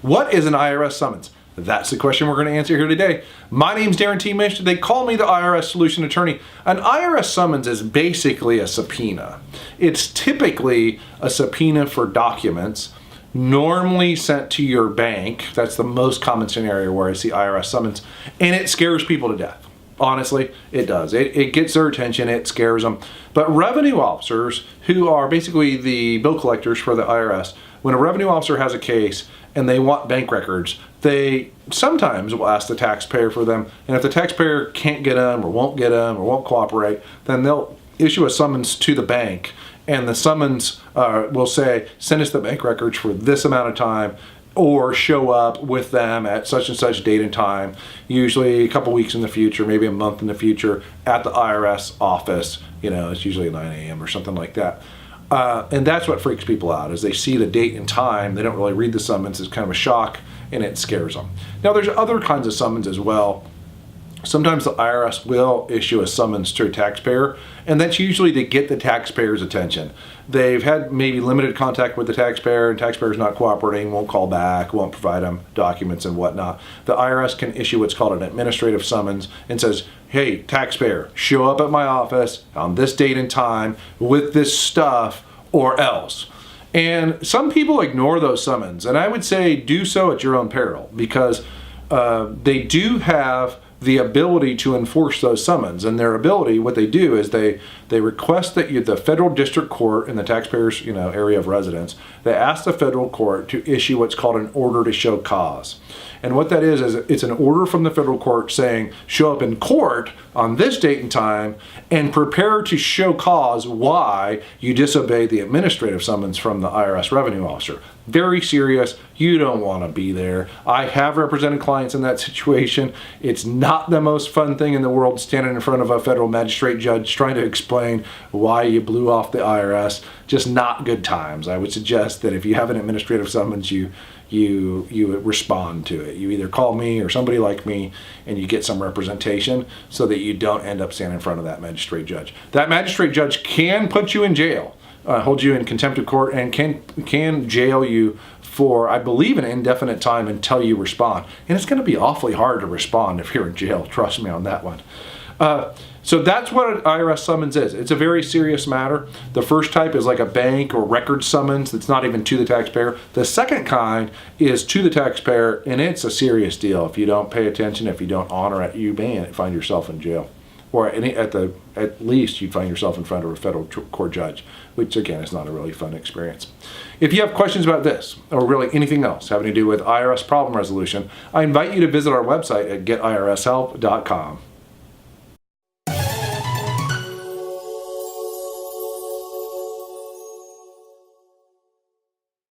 What is an IRS summons? That's the question we're going to answer here today. My name's Darren T. Mish. They call me the IRS Solution Attorney. An IRS summons is basically a subpoena. It's typically a subpoena for documents normally sent to your bank. That's the most common scenario where I see IRS summons, and it scares people to death. Honestly, it does. It gets their attention, it scares them. But revenue officers, who are basically the bill collectors for the IRS, when a revenue officer has a case and they want bank records, they sometimes will ask the taxpayer for them. And if the taxpayer can't get them or won't get them or won't cooperate, then they'll issue a summons to the bank. And the summons will say, send us the bank records for this amount of time, or show up with them at such and such date and time, usually a couple weeks in the future, maybe a month in the future, at the IRS office. You know, it's usually 9 a.m. or something like that. And that's what freaks people out, is they see the date and time, they don't really read the summons, it's kind of a shock, and it scares them. Now there's other kinds of summons as well. Sometimes the IRS will issue a summons to a taxpayer, and that's usually to get the taxpayer's attention. They've had maybe limited contact with the taxpayer, and taxpayer's not cooperating, won't call back, won't provide them documents and whatnot. The IRS can issue what's called an administrative summons and says, hey, taxpayer, show up at my office on this date and time with this stuff or else. And some people ignore those summons, and I would say do so at your own peril, because they do have the ability to enforce those summons. And their ability, what they do is they request that the federal district court in the taxpayer's area of residence, they ask the federal court to issue what's called an order to show cause. And what that is it's an order from the federal court saying, show up in court on this date and time and prepare to show cause why you disobeyed the administrative summons from the IRS revenue officer. Very serious. You don't want to be there. I have represented clients in that situation. It's not the most fun thing in the world standing in front of a federal magistrate judge trying to explain why you blew off the IRS. Just not good times. I would suggest that if you have an administrative summons, you respond to it. You either call me or somebody like me and you get some representation so that you don't end up standing in front of that magistrate judge. That magistrate judge can put you in jail, hold you in contempt of court, and can jail you for, I believe, an indefinite time until you respond. And it's going to be awfully hard to respond if you're in jail. Trust me on that one. So that's what an IRS summons is. It's a very serious matter. The first type is like a bank or record summons that's not even to the taxpayer. The second kind is to the taxpayer, and it's a serious deal. If you don't pay attention, if you don't honor it, you may find yourself in jail. Or at least you'd find yourself in front of a federal court judge, which again is not a really fun experience. If you have questions about this, or really anything else having to do with IRS problem resolution, I invite you to visit our website at getirshelp.com.